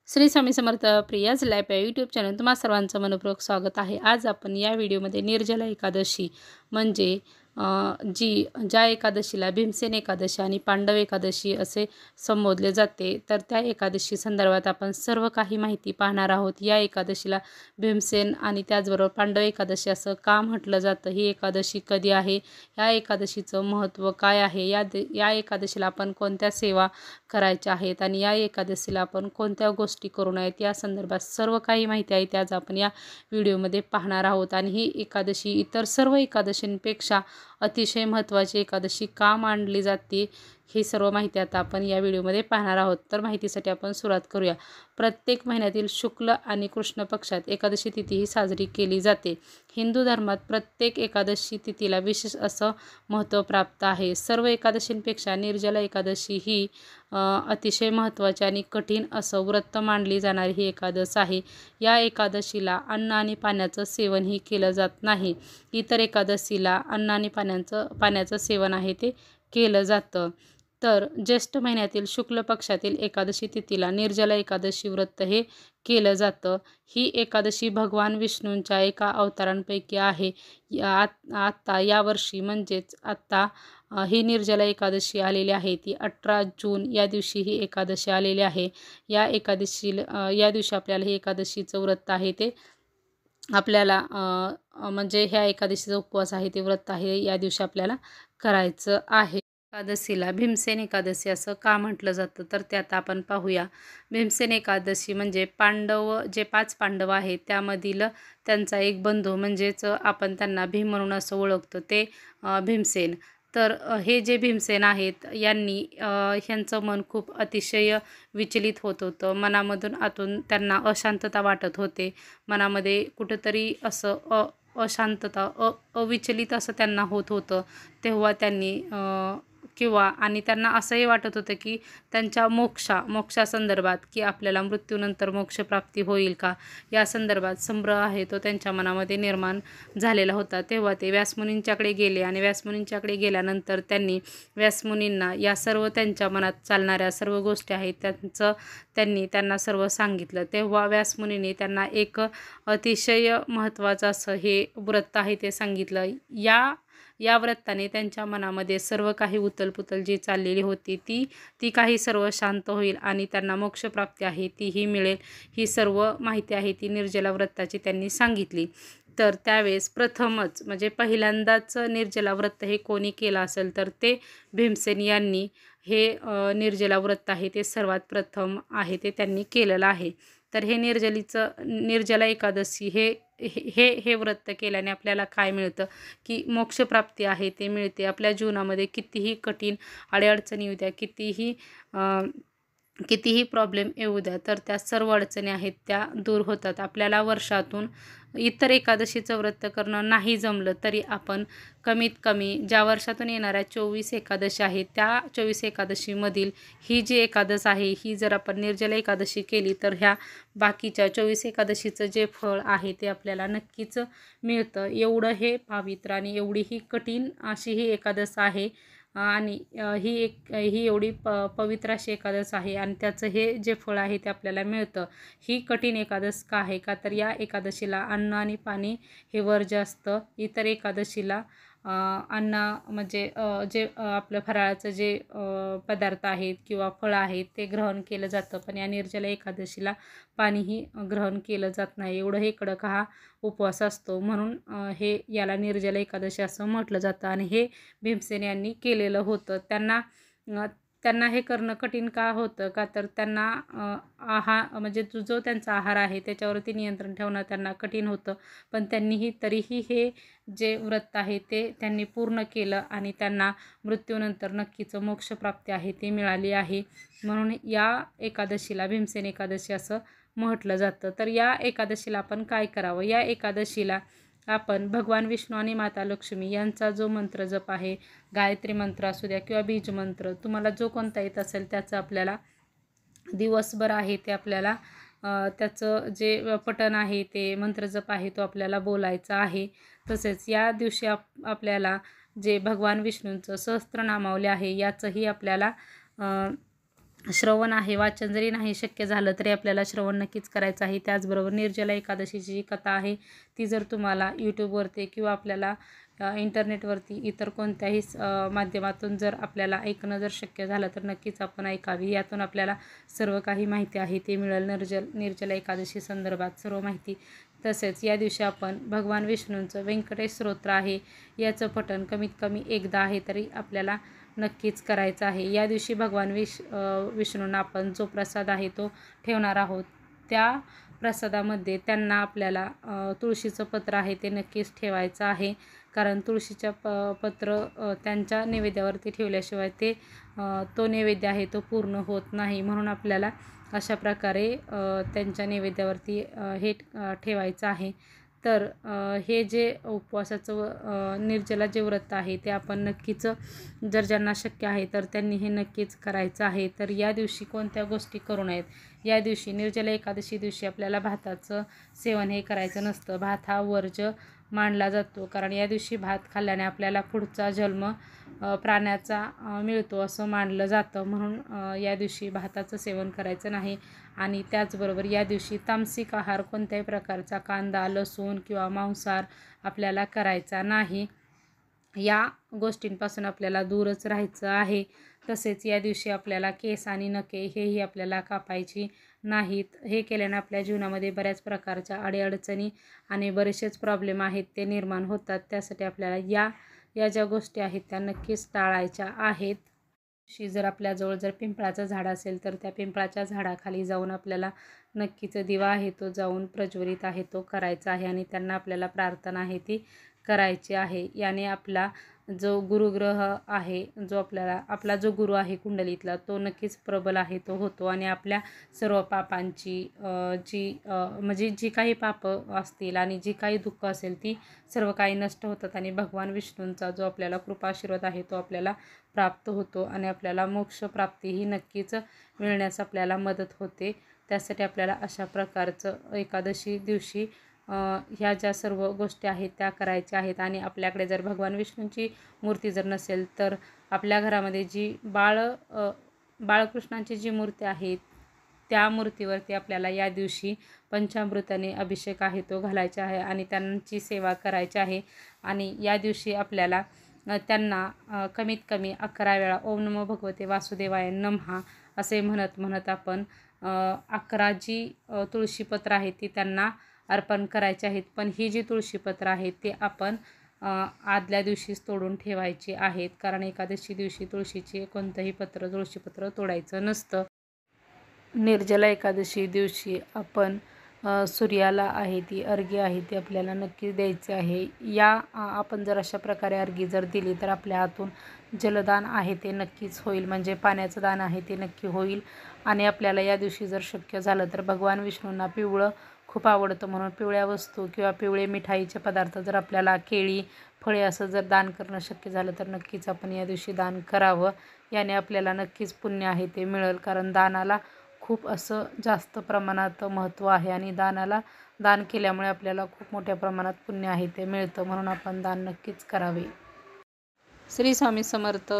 Shri Swami Samarth Priya's life या YouTube channel तुम्हा सर्वांचं मनपूर्वक स्वागत आहे। आज आपण या व्हिडिओमध्ये निर्जला एकादशी म्हणजे ज्या एकादशीला भीमसेन एकादशी आणि पांडव एकादशी असे संबोधले जाते, तर त्या एकादशी संदर्भात आपण सर्व काही माहिती पाहणार आहोत। या एकादशीला भीमसेन आणि त्याचबरोबर पांडव एकादशी असं का म्हटलं जातं, ही एकादशी कधी आहे, या एकादशीचं महत्त्व काय आहे, या एकादशीला आपण कोणत्या सेवा करायच्या आहेत आणि या एकादशीला आपण कोणत्या गोष्टी करू नयेत, या संदर्भात सर्व काही माहिती आहे त्याच आपण या व्हिडिओमध्ये पाहणार आहोत। आणि ही एकादशी इतर सर्व एकादशींपेक्षा अतिशय महत्त्वाची एकादशी का मानली जाते, ही सर्व माहिती आता आपण या व्हिडिओमध्ये पाहणार आहोत। तर माहितीसाठी आपण सुरुवात करूया। प्रत्येक महिन्यातील शुक्ल आणि कृष्ण पक्षात एकादशी तिथी ही साजरी केली जाते। हिंदू धर्मात प्रत्येक एकादशी तिथीला विशेष असं महत्त्व प्राप्त आहे। सर्व एकादशींपेक्षा निर्जला एकादशी ही अतिशय महत्त्वाची आणि कठीण असं व्रत मानली जाणारी ही एकादश आहे। या एकादशीला अन्न आणि पाण्याचं सेवनही केलं जात नाही। इतर एकादशीला अन्न आणि पाण्याचं सेवन आहे ते केलं जातं। तर ज्येष्ठ महिन्यातील शुक्ल पक्षातील एकादशी तिथीला निर्जला एकादशी व्रत हे केलं जातं। ही एकादशी भगवान विष्णूंच्या एका अवतारांपैकी आहे। आत्ता यावर्षी म्हणजेच आत्ता ही निर्जला एकादशी आलेली आहे, ती 18 जून या दिवशी ही एकादशी आलेली आहे। या दिवशी आपल्याला ही एकादशीचं व्रत आहे ते आपल्याला म्हणजे ह्या एकादशीचा उपवास आहे ते व्रत आहे या दिवशी आपल्याला करायचं आहे। एकादशीला भीमसेन एकादशी असं का म्हटलं जातं, तर ते आता आपण पाहूया। भीमसेन एकादशी म्हणजे जे 5 पांडव आहेत त्यामधील त्यांचा एक बंधू, म्हणजेच आपण त्यांना भीम म्हणून असं ओळखतो, ते भीमसेन। तर हे जे भीमसेन आहेत ह्यांचं मन खूप अतिशय विचलित होत होतं। मनामधून आतून त्यांना अशांतता वाटत होते। मनामध्ये कुठंतरी असं अशांतता अविचलित असं त्यांना होत होतं। तेव्हा त्यांनी आणि त्यांना असंही वाटत होतं की त्यांच्या मोक्षासंदर्भात, की आपल्याला मृत्यूनंतर मोक्षप्राप्ती होईल का, या संदर्भात संभ्रम आहे तो त्यांच्या मनामध्ये निर्माण झालेला होता। तेव्हा ते व्यासमुनींच्याकडे गेले आणि व्यासमुनींच्याकडे गेल्यानंतर त्यांनी व्यासमुनींना या सर्व त्यांच्या मनात चालणाऱ्या सर्व गोष्टी आहेत त्यांनी त्यांना सर्व सांगितलं। तेव्हा व्यासमुनींनी त्यांना एक अतिशय महत्त्वाचं असं हे व्रत आहे ते सांगितलं। या व्रताने त्यांच्या मनामध्ये सर्व काही उथलपुथल जी चाललेली होती ती काही सर्व शांत होईल आणि त्यांना मोक्षप्राप्ती आहे तीही मिळेल। ही सर्व माहिती आहे ती निर्जला व्रताची त्यांनी सांगितली। तर त्यावेळेस प्रथमच म्हणजे पहिल्यांदाच निर्जला व्रत हे कोणी केलं असेल, तर ते भीमसेन यांनी हे निर्जला व्रत आहे ते सर्वात प्रथम आहे ते त्यांनी केलेलं आहे। तर हे निर्जला एकादशी हे व्रत केल्याने आपल्याला काय मिळतं, की मोक्षप्राप्ती आहे ते मिळते। आपल्या जीवनामध्ये कितीही कठीण अडचणी येऊ द्या, कितीही प्रॉब्लेम येऊ द्या, तर त्या सर्व अडचणी आहेत त्या दूर होतात। आपल्याला वर्षातून इतर एकादशीचं व्रत करणं नाही जमलं तरी आपण कमीत कमी ज्या वर्षातून येणाऱ्या 24 एकादशी आहेत त्या 24 एकादशीमधील ही जी एकादश आहे, ही जर आपण निर्जला एकादशी केली तर ह्या बाकीच्या 24 एकादशीचं जे फळ आहे ते आपल्याला नक्कीच मिळतं। एवढं हे पवित्र आणि एवढी ही कठीण अशी ही एकादश आहे आणि ही एवढी पवित्र अशी एकादश आहे आणि त्याचं हे जे फळ आहे ते आपल्याला मिळतं। ही कठीण एकादश का आहे का, तर या एकादशीला अन्न आणि पाणी हे वर्ज्य असतं। इतर एकादशीला अन्न म्हणजे जे आपलं फराळाचं जे पदार्थ आहेत किंवा फळं आहेत ते ग्रहण केलं जातं, पण या निर्जला एकादशीला पाणीही ग्रहण केलं जात नाही। एवढं हे कडक हा उपवास असतो, म्हणून याला निर्जला एकादशी असं म्हटलं जातं। आणि हे भीमसेन यांनी केलेलं होतं। त्यांना हे करणं कठीण का होतं का, तर त्यांना म्हणजे जो त्यांचा आहार आहे त्याच्यावरती नियंत्रण ठेवणं त्यांना कठीण होतं, पण तरीही हे जे व्रत आहे ते त्यांनी पूर्ण केलं आणि त्यांना मृत्यूनंतर नक्कीच मोक्षप्राप्ती आहे ती मिळाली आहे। म्हणून या एकादशीला भीमसेन एकादशी असं म्हटलं जातं। तर या एकादशीला आपण काय करावं, या एकादशीला आपण भगवान विष्णू आणि माता लक्ष्मी यांचा जो मंत्र जप आहे, गायत्री मंत्र असू द्या किंवा बीज मंत्र, तुम्हाला जो कोणता येत असेल त्याचं आपल्याला दिवसभर आहे ते आपल्याला त्याचं जे पठण आहे ते मंत्रजप आहे तो आपल्याला बोलायचा आहे। तसेच या दिवशी आपल्याला जे भगवान विष्णूंचं सहस्त्रनामावली आहे याचंही आपल्याला श्रवण आहे, वाचन जरी नाही शक्य झालं तरी आपल्याला श्रवण नक्कीच करायचं आहे. त्याचबरोबर निर्जला एकादशीची जी कथा आहे ती जर तुम्हाला यूट्यूबवरती किंवा आपल्याला इंटरनेटवरती इतर कोणत्याही माध्यमातून जर आपल्याला ऐकणं जर शक्य झालं तर नक्कीच आपण ऐकावी. यातून आपल्याला सर्व काही माहिती आहे ते मिळेल. निर्जला एकादशी संदर्भात सर्व माहिती. तसेच या दिवशी आपण भगवान विष्णूंचं व्यंकटेश स्तोत्र आहे याचं पठण कमीत कमी एकदा आहे तरी आपल्याला नक्कीच करायचं आहे. या दिवशी भगवान विष्णूंना आपण जो प्रसाद आहे तो ठेवणार आहोत. त्या प्रसादामध्ये त्यांना आपल्याला तुळशीचं पत्र आहे ते नक्कीच ठेवायचं आहे. कारण तुळशीच्या पत्र त्यांच्या नैवेद्यावरती ठेवल्याशिवाय तो नैवेद्य आहे तो पूर्ण होत नाही. म्हणून आपल्याला अशा प्रकारे त्यांच्या नैवेद्यावरती हे ठेवायचं आहे. तर हे जे उपवासाचं निर्जला जे व्रत आहे ते आपण नक्कीच जर ज्यांना शक्य आहे तर त्यांनी हे नक्कीच करायचं आहे. तर या दिवशी कोणत्या गोष्टी करू नयेत. या दिवशी निर्जला एकादशी दिवशी आपल्याला भाताचं सेवन हे करायचं नसतं. भात हा वर्ज्य मानला जातो. कारण या दिवशी भात खाल्ल्याने आपल्याला पुढचा जन्म प्राण्याचा मिळतो असं मानलं जातं. म्हणून या दिवशी भाताचं सेवन करायचं नाही. आणि त्याचबरोबर या दिवशी तामसिक आहार कोणत्याही प्रकारचा कांदा, लसूण किंवा मांसाहार आपल्याला करायचा नाही. या गोष्टींपासून आपल्याला दूरच राहायचं आहे. तसेच या दिवशी आपल्याला केस आणि नखे हेही आपल्याला कापायची नाहीत. हे केल्याने आपल्या जीवनामध्ये बऱ्याच प्रकारच्या अडीअडचणी आणि बरेचसेच प्रॉब्लेम आहेत ते निर्माण होतात. त्यासाठी आपल्याला या ज्या गोष्टी आहेत त्या नक्कीच टाळायच्या आहेत. जर आपल्याजवळ जर पिंपळाचं झाड असेल तर त्या पिंपळाच्या झाडाखाली जाऊन आपल्याला नक्कीच दिवा आहे तो जाऊन प्रज्वलित आहे तो करायचा आहे आणि त्यांना आपल्याला प्रार्थना आहे ती करायची आहे. याने आपला जो गुरुग्रह आहे जो आपला जो गुरु आहे कुंडलीतला तो नक्कीच प्रबल आहे तो होतो आणि आपल्या सर्व पापांची म्हणजे जी काही पापं असतील आणि जी काही दुःख असेल ती सर्व काही नष्ट होतात आणि भगवान विष्णूंचा जो आपल्याला कृपाशीर्वाद आहे तो आपल्याला प्राप्त होतो आणि आपल्याला मोक्ष प्राप्तीही नक्कीच मिळण्यास आपल्याला मदत होते. त्यासाठी आपल्याला अशा प्रकारचं एकादशी दिवशी ह्या ज्या सर्व गोष्टी आहेत त्या करायच्या आहेत. आणि आपल्याकडे जर भगवान विष्णूंची मूर्ती जर नसेल तर आपल्या घरामध्ये जी बाळकृष्णांची जी मूर्ती आहे त्या मूर्तीवरती आपल्याला या दिवशी पंचामृताने अभिषेक आहे तो घालायचा आहे आणि त्यांची सेवा करायची आहे. आणि या दिवशी आपल्याला त्यांना कमीत कमी 11 वेळा ओम नमो भगवते वासुदेवाय नमः असे म्हणत आपण 11 जी तुळशीपत्र आहेत ती त्यांना अर्पण करायचे आहेत. पण ही जी तुळशीपत्र आहेत ते आपण आदल्या दिवशीच तोडून ठेवायची आहेत. कारण एकादशी दिवशी तुळशीची कोणतंही तुळशीपत्र तोडायचं नसतं. निर्जला एकादशी दिवशी आपण सूर्याला आहे ती अर्घ्य आहे ती आपल्याला नक्की द्यायची आहे. आपण जर अशा प्रकारे अर्घ्य जर दिली तर आपल्या हातून जलदान आहे ते नक्कीच होईल. म्हणजे पाण्याचं दान आहे ते नक्की होईल. आणि आपल्याला या दिवशी जर शक्य झालं तर भगवान विष्णूंना पिवळं खूप आवडतं म्हणून पिवळ्या वस्तू किंवा पिवळे मिठाईचे पदार्थ जर आपल्याला केळी फळे असं जर दान करणं शक्य झालं तर नक्कीच आपण या दिवशी दान करावं. याने आपल्याला नक्कीच पुण्य आहे ते मिळेल. कारण दानाला खूप असं जास्त प्रमाणात महत्त्व आहे आणि दान केल्यामुळे आपल्याला खूप मोठ्या प्रमाणात पुण्य आहे ते मिळतं. म्हणून आपण दान नक्कीच करावे. श्री स्वामी समर्थ.